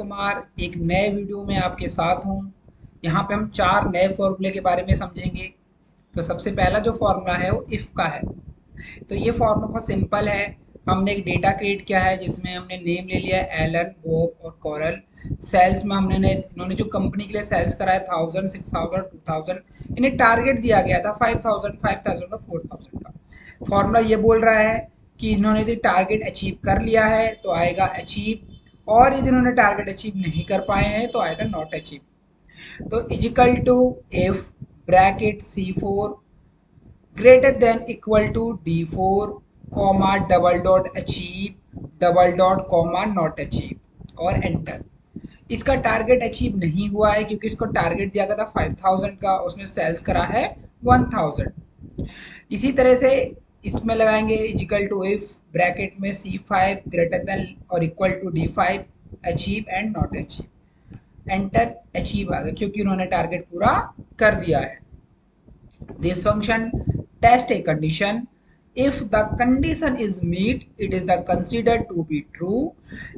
कुमार एक नए वीडियो में आपके साथ हूँ। यहाँ पे हम 4 नए फॉर्मूले के बारे में समझेंगे। तो सबसे पहला जो फॉर्मूला है वो इफ़ का है। तो ये फॉर्मूला बहुत सिंपल है। हमने एक डेटा क्रिएट किया है जिसमें हमने नेम ले लिया है एलन, बॉब और कॉरल। सेल्स में इन्होंने जो कंपनी के लिए सेल्स कराया 1000, 6000, 2000। इन्हें टारगेट दिया गया था 5000, 5000 और 4000 का। फॉर्मूला ये बोल रहा है कि इन्होंने यदि टारगेट अचीव कर लिया है तो आएगा अचीव, और यदि इन्होंने टारगेट अचीव नहीं कर पाए हैं तो आएगा नॉट अचीव। तो equal to if bracket C4 greater than equal to D4 comma double dot achieve double dot comma not achieve और एंटर। इसका टारगेट अचीव नहीं हुआ है क्योंकि इसको टारगेट दिया गया था 5000 का, उसने सेल्स करा है 1000। इसी तरह से इसमें लगाएंगे इजिकल टू इफ ब्रैकेट में C5 ग्रेटर देन और equal to D5 achieve and not achieve. Enter. Achieve आ गया क्योंकि उन्होंने टारगेट पूरा कर दिया है। This function test a condition. If the condition is met, it is the considered to be true.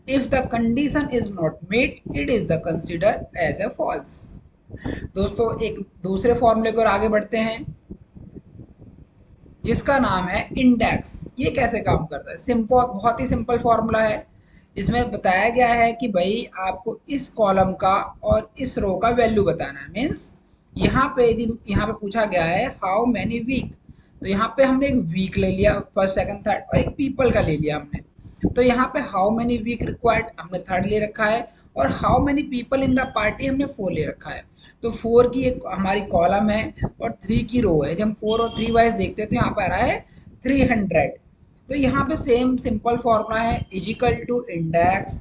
If the condition is not met, it is the considered as a false. दोस्तों एक दूसरे फॉर्मूले को और आगे बढ़ते हैं जिसका नाम है इंडेक्स। ये कैसे काम करता है? सिंपल, बहुत ही सिंपल फॉर्मूला है। इसमें बताया गया है कि भाई आपको इस कॉलम का और इस रो का वैल्यू बताना है। मीन्स यहाँ पे यदि यहाँ पे पूछा गया है हाउ मैनी वीक, तो यहाँ पे हमने एक वीक ले लिया, फर्स्ट सेकंड थर्ड, और एक पीपल का ले लिया हमने। तो यहाँ पे हाउ मैनी वीक रिक्वायर्ड हमने थर्ड ले रखा है, और how many people in the party हमने 4 ले रखा है। तो 4 की एक हमारी कॉलम है और 3 की रो है। यदि हम 4 और 3 वाइज देखते हैं तो यहाँ पे आ रहा है 300। तो यहाँ पे सेम सिंपल फॉर्मूला है इजिकल टू इंडेक्स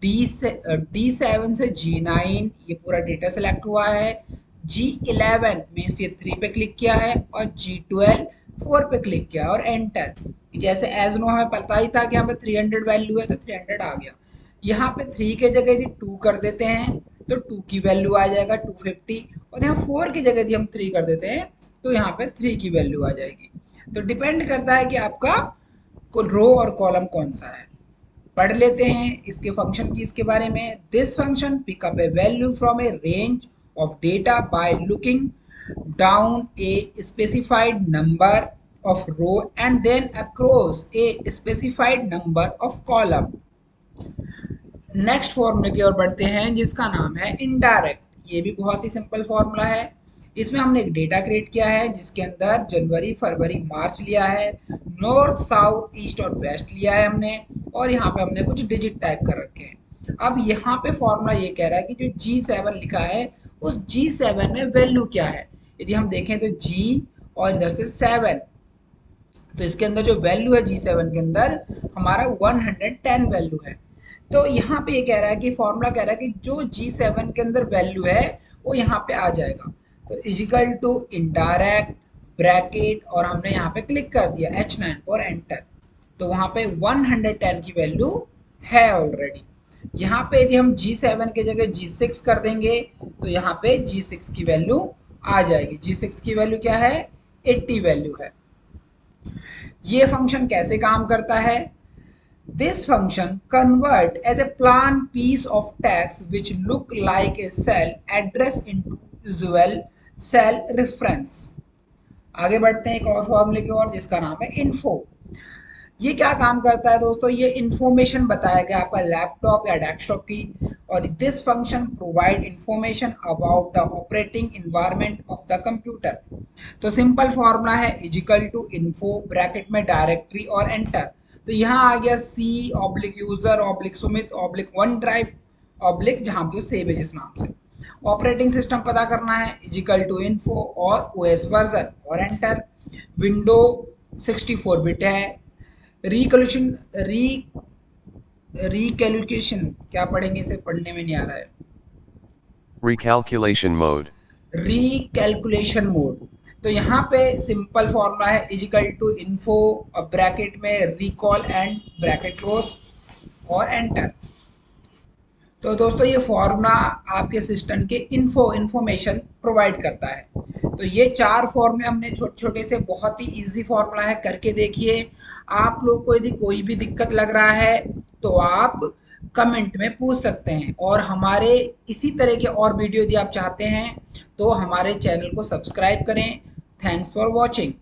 D7 से G9, ये पूरा डेटा सेलेक्ट हुआ है। G11 मीन्स ये 3 पे क्लिक किया है, और G12 4 पे क्लिक किया और एंटर। जैसे एज नो हमें पता ही था कि यहाँ पे 300 वैल्यू है तो 300 आ गया। यहाँ पे 3 के जगह यदि 2 कर देते हैं तो 2 की वैल्यू आ जाएगा 250, और यहाँ 4 की जगह यदि हम 3 कर देते हैं तो यहाँ पे 3 की वैल्यू आ जाएगी। तो डिपेंड करता है कि आपका रो और कॉलम कौन सा है। पढ़ लेते हैं इसके फंक्शन की इसके बारे में। This function pickup a value from a range of data by looking down a specified number of row and then across a specified number of column. Next फॉर्मूले की ओर बढ़ते हैं जिसका नाम है इनडायरेक्ट। ये भी बहुत ही सिंपल फॉर्मूला है। इसमें हमने एक डेटा क्रिएट किया है जिसके अंदर जनवरी, फरवरी, मार्च लिया है, नॉर्थ, साउथ, ईस्ट और वेस्ट लिया है हमने, और यहाँ पे हमने कुछ डिजिट टाइप कर रखे हैं। अब यहाँ पे फॉर्मूला ये कह रहा है कि जो G7 लिखा है उस G7 में वैल्यू क्या है। यदि हम देखें तो G और इधर से 7, तो इसके अंदर जो वैल्यू है G7 के अंदर हमारा 110 वैल्यू है। तो यहाँ पे ये कह रहा है कि फॉर्मूला कह रहा है कि जो G7 के अंदर वैल्यू है वो यहाँ पे आ जाएगा। तो इजिकल टू इनडायरेक्ट ब्रैकेट, और हमने यहाँ पे क्लिक कर दिया H9 और एंटर। तो वहाँ पे 110 की वैल्यू है ऑलरेडी। यहाँ पे यदि हम G7 के जगह G6 कर देंगे तो यहाँ पे G6 की वैल्यू आ जाएगी। G6 की वैल्यू क्या है? 80 वैल्यू है। ये फंक्शन कैसे काम करता है? This function convert as a plain piece of text which look like a cell address into usual cell reference। आगे बढ़ते हैं एक और फॉर्मूले की ओर जिसका नाम है इन्फो। ये क्या काम करता है दोस्तों? ये इंफॉर्मेशन बताया गया आपका लैपटॉप या डेस्कटॉप की, और this function provide information about the operating environment of the computer. तो सिंपल फॉर्मूला है इजिकल टू इन्फो ब्रैकेट में डायरेक्टरी और एंटर। तो यहाँ आ गया C oblique user oblique Sumit oblique one drive oblique जहाँ पे सेव है जिस नाम से। ऑपरेटिंग सिस्टम पता करना है इजिकल टू इन्फो और OS वर्जन और एंटर। विंडो 64 बिट है। रिकैलकुलेशन रिकैलकुलेशन क्या पढ़ेंगे, इसे पढ़ने में नहीं आ रहा है। Recalculation mode. Recalculation mode. तो यहाँ पे सिंपल फॉर्मूला है इजिकल टू इन्फो और ब्रैकेट में रिकॉल एंड ब्रैकेट क्लोज और एंटर। तो दोस्तों ये फॉर्मूला आपके सिस्टम के इंफॉर्मेशन प्रोवाइड करता है। तो ये 4 फॉर्मूले हमने छोटे छोटे से, बहुत ही इजी फॉर्मूला है, करके देखिए। आप लोग को यदि कोई भी दिक्कत लग रहा है तो आप कमेंट में पूछ सकते हैं। और हमारे इसी तरह के और वीडियो यदि आप चाहते हैं तो हमारे चैनल को सब्सक्राइब करें। Thanks for watching.